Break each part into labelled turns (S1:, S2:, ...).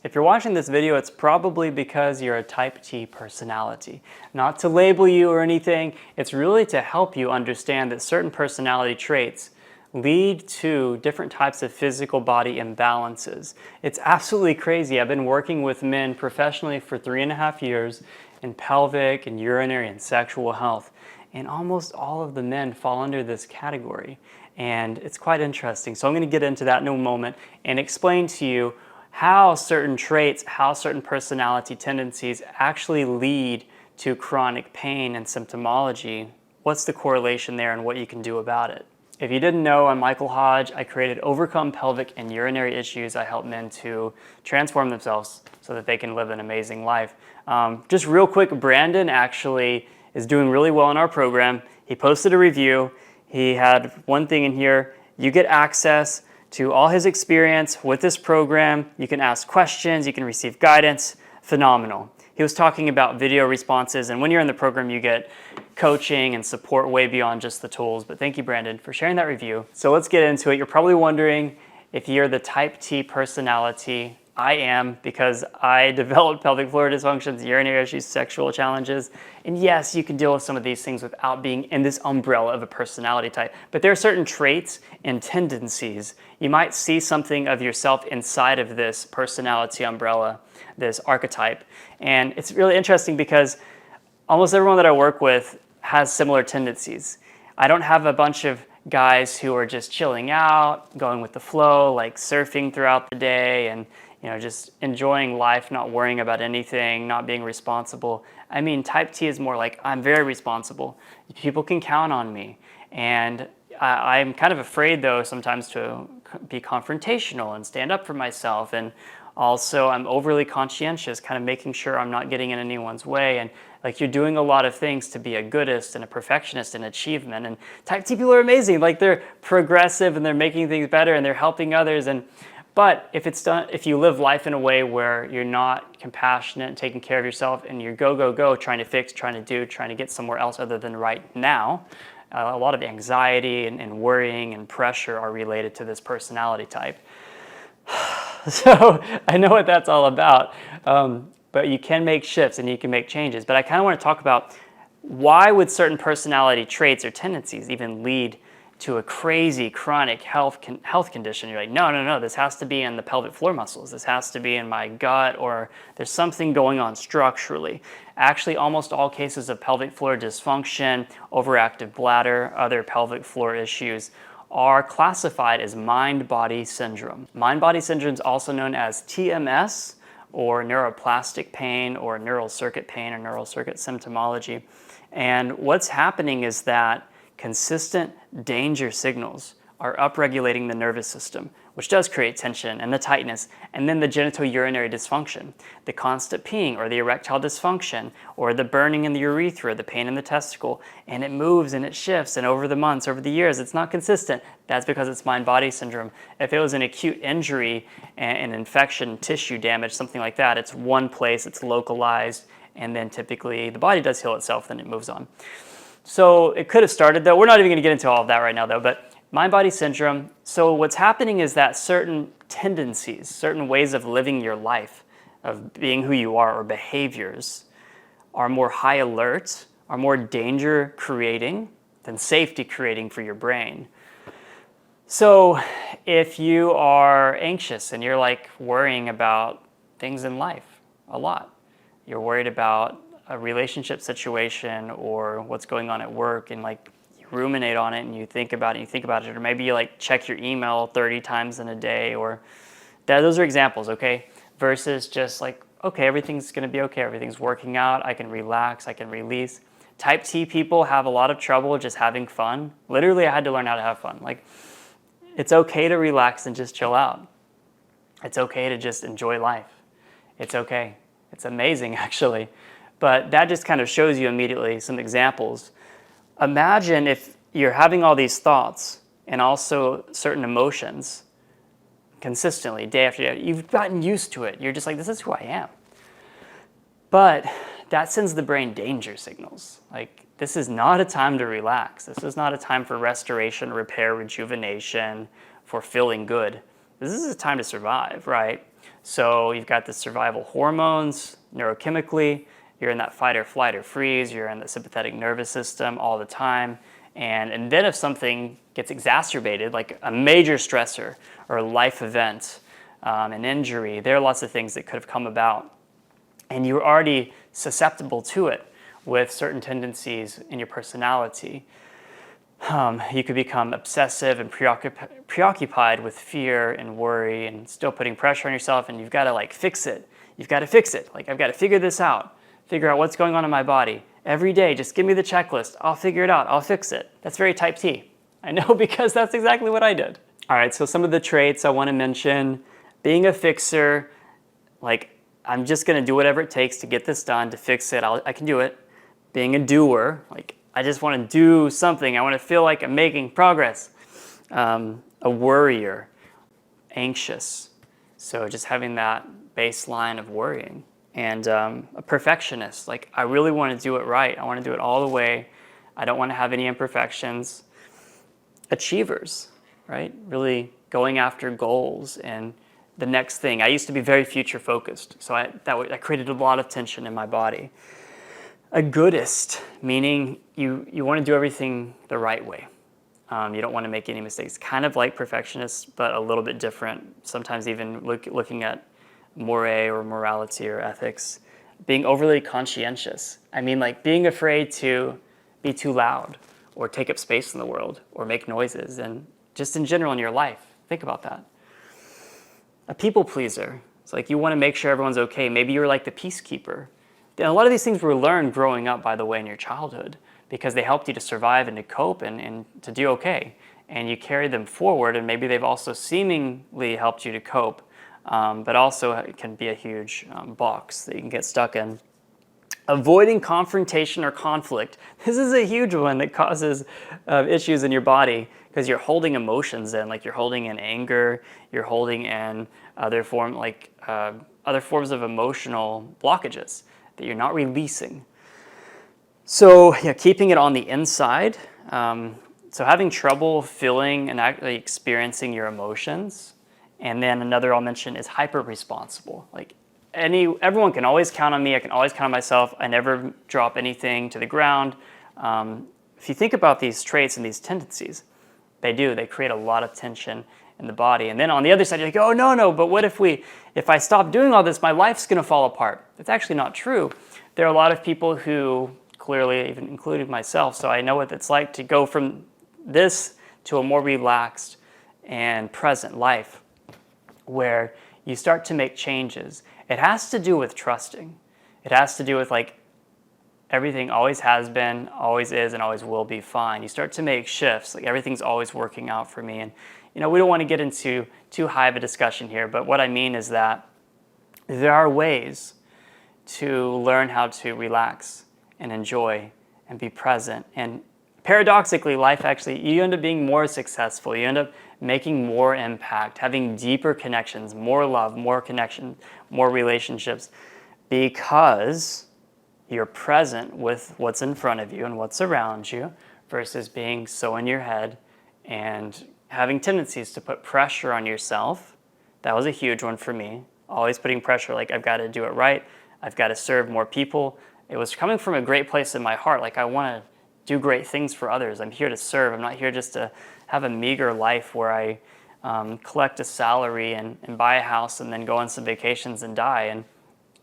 S1: If you're watching this video, it's probably because you're a type T personality. Not to label you or anything, it's really to help you understand that certain personality traits lead to different types of physical body imbalances. It's absolutely crazy. I've been working with men professionally for 3.5 years in pelvic and urinary and sexual health, and almost all of the men fall under this category. And it's quite interesting. So I'm going to get into that in a moment and explain to you how certain traits, how certain personality tendencies actually lead to chronic pain and symptomology. What's the correlation there and what you can do about it? If you didn't know, I'm Michael Hodge. I created Overcome Pelvic and Urinary Issues. I help men to transform themselves so that they can live an amazing life. Just real quick, Brandon actually is doing really well in our program. He posted a review. He had one thing in here. You get access to all his experience with this program. You can ask questions, you can receive guidance. Phenomenal. He was talking about video responses, and when you're in the program, you get coaching and support way beyond just the tools. But thank you, Brandon, for sharing that review. So let's get into it. You're probably wondering if you're the type T personality. I am, because I developed pelvic floor dysfunctions, urinary issues, sexual challenges. And yes, you can deal with some of these things without being in this umbrella of a personality type. But there are certain traits and tendencies. You might see something of yourself inside of this personality umbrella, this archetype. And it's really interesting because almost everyone that I work with has similar tendencies. I don't have a bunch of guys who are just chilling out, going with the flow, like surfing throughout the day and just enjoying life, not worrying about anything, not being responsible. I mean, type T is more like, I'm very responsible. People can count on me. And I'm kind of afraid, though, sometimes to be confrontational and stand up for myself. And also, I'm overly conscientious, kind of making sure I'm not getting in anyone's way. And like, you're doing a lot of things to be a goodist and a perfectionist in achievement. And type T people are amazing. Like, they're progressive and they're making things better and they're helping others. But if you live life in a way where you're not compassionate and taking care of yourself and you're go, trying to fix, trying to get somewhere else other than right now, a lot of anxiety and worrying and pressure are related to this personality type. So I know what that's all about, but you can make shifts and you can make changes. But I kind of want to talk about why would certain personality traits or tendencies even lead to a crazy chronic health condition. You're like, no, this has to be in the pelvic floor muscles. This has to be in my gut, or there's something going on structurally. Actually, almost all cases of pelvic floor dysfunction, overactive bladder, other pelvic floor issues are classified as mind-body syndrome. Mind-body syndrome is also known as TMS, or neuroplastic pain, or neural circuit pain, or neural circuit symptomology. And what's happening is that consistent danger signals are upregulating the nervous system, which does create tension and the tightness, and then the genitourinary dysfunction, the constant peeing or the erectile dysfunction, or the burning in the urethra, the pain in the testicle, and it moves and it shifts, and over the months, over the years, it's not consistent. That's because it's mind-body syndrome. If it was an acute injury, an infection, tissue damage, something like that, it's one place, it's localized, and then typically the body does heal itself, then it moves on. So it could have started, though. We're not even going to get into all of that right now, though, but mind-body syndrome. So what's happening is that certain tendencies, certain ways of living your life, of being who you are, or behaviors, are more high alert, are more danger creating than safety creating for your brain. So if you are anxious and you're like worrying about things in life a lot, you're worried about a relationship situation or what's going on at work, and like you ruminate on it and you think about it, or maybe you like check your email 30 times in a day, or those are examples, okay? Versus just like, okay, everything's gonna be okay, everything's working out, I can relax, I can release. Type T people have a lot of trouble just having fun. Literally, I had to learn how to have fun. Like, it's okay to relax and just chill out. It's okay to just enjoy life. It's okay. It's amazing, actually. But that just kind of shows you immediately some examples. Imagine if you're having all these thoughts and also certain emotions consistently, day after day. You've gotten used to it. You're just like, this is who I am. But that sends the brain danger signals. Like, this is not a time to relax. This is not a time for restoration, repair, rejuvenation, for feeling good. This is a time to survive, right? So you've got the survival hormones, neurochemically, you're in that fight or flight or freeze, you're in the sympathetic nervous system all the time. And then if something gets exacerbated, like a major stressor or a life event, an injury, there are lots of things that could have come about. And you're already susceptible to it with certain tendencies in your personality. You could become obsessive and preoccupied with fear and worry and still putting pressure on yourself, and you've got to fix it. You've got to fix it. I've got to figure this out, figure out what's going on in my body. Every day, just give me the checklist. I'll figure it out. I'll fix it. That's very type T. I know because that's exactly what I did. All right, so some of the traits I want to mention. Being a fixer, I'm just going to do whatever it takes to get this done, to fix it. I can do it. Being a doer, I just want to do something. I want to feel like I'm making progress. A worrier, anxious. So just having that baseline of worrying. And a perfectionist. I really want to do it right. I want to do it all the way. I don't want to have any imperfections. Achievers, right? Really going after goals and the next thing. I used to be very future focused. So that created a lot of tension in my body. A goodist, meaning you want to do everything the right way. You don't want to make any mistakes. Kind of like perfectionists, but a little bit different. Sometimes even looking at or morality or ethics. Being overly conscientious. I mean, being afraid to be too loud or take up space in the world or make noises, and just in general in your life. Think about that. A people pleaser. It's you want to make sure everyone's okay. Maybe you're like the peacekeeper. And a lot of these things were learned growing up, by the way, in your childhood, because they helped you to survive and to cope and to do okay. And you carry them forward, and maybe they've also seemingly helped you to cope, but also it can be a huge box that you can get stuck in. Avoiding confrontation or conflict. This is a huge one that causes issues in your body because you're holding emotions in, you're holding in anger, you're holding in other forms of emotional blockages that you're not releasing. So keeping it on the inside. So having trouble feeling and actually experiencing your emotions. And then another I'll mention is hyper-responsible. Everyone can always count on me. I can always count on myself. I never drop anything to the ground. If you think about these traits and these tendencies, they create a lot of tension in the body. And then on the other side, you're oh, no, but what if I stop doing all this, my life's going to fall apart? That's actually not true. There are a lot of people who, clearly, even including myself, so I know what it's like to go from this to a more relaxed and present life where you start to make changes. It has to do with trusting. It has to do with everything always has been, always is, and always will be fine. You start to make shifts, everything's always working out for me. And we don't want to get into too high of a discussion here, but what I mean is that there are ways to learn how to relax and enjoy and be present. And paradoxically, life you end up being more successful. You end up making more impact, having deeper connections, more love, more connection, more relationships, because you're present with what's in front of you and what's around you versus being so in your head and having tendencies to put pressure on yourself. That was a huge one for me. Always putting pressure, I've got to do it right. I've got to serve more people. It was coming from a great place in my heart. I want to do great things for others. I'm here to serve. I'm not here just to have a meager life where I collect a salary and buy a house and then go on some vacations and die.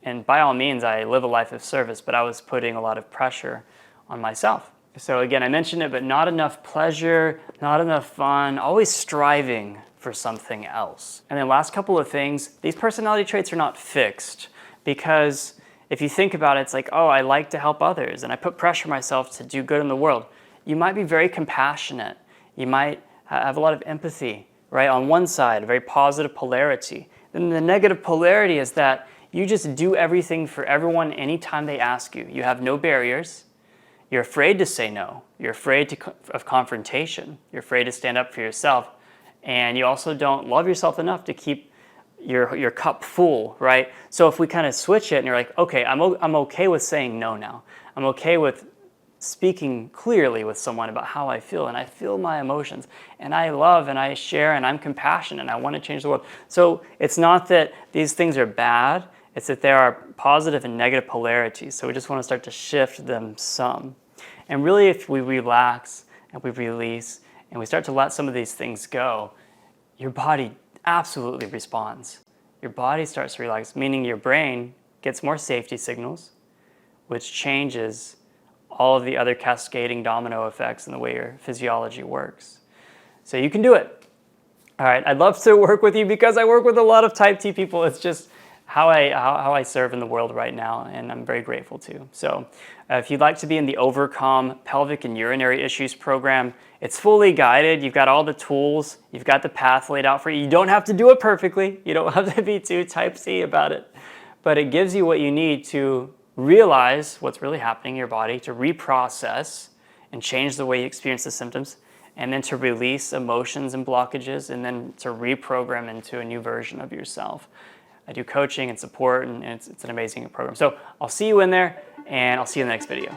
S1: And by all means, I live a life of service, but I was putting a lot of pressure on myself. So again, I mentioned it, but not enough pleasure, not enough fun, always striving for something else. And then last couple of things, these personality traits are not fixed, because if you think about it, it's oh, I like to help others and I put pressure on myself to do good in the world. You might be very compassionate. You might have a lot of empathy, right? On one side, a very positive polarity. Then the negative polarity is that you just do everything for everyone anytime they ask you. You have no barriers. You're afraid to say no. You're afraid of confrontation. You're afraid to stand up for yourself. And you also don't love yourself enough to keep your cup full, right? So if we kind of switch it and you're okay, I'm okay with saying no now. I'm okay with speaking clearly with someone about how I feel, and I feel my emotions, and I love and I share and I'm compassionate and I want to change the world. So it's not that these things are bad, it's that there are positive and negative polarities. So we just want to start to shift them some. And really, if we relax and we release and we start to let some of these things go, your body absolutely responds. Your body starts to relax, meaning your brain gets more safety signals, which changes all of the other cascading domino effects in the way your physiology works. So you can do it. All right, I'd love to work with you because I work with a lot of type T people. It's just how I serve in the world right now, and I'm very grateful to. So if you'd like to be in the Overcome Pelvic and Urinary Issues program, it's fully guided. You've got all the tools. You've got the path laid out for you. You don't have to do it perfectly. You don't have to be too type C about it. But it gives you what you need to realize what's really happening in your body, to reprocess and change the way you experience the symptoms, and then to release emotions and blockages, and then to reprogram into a new version of yourself. I do coaching and support, and it's an amazing program. So I'll see you in there, and I'll see you in the next video.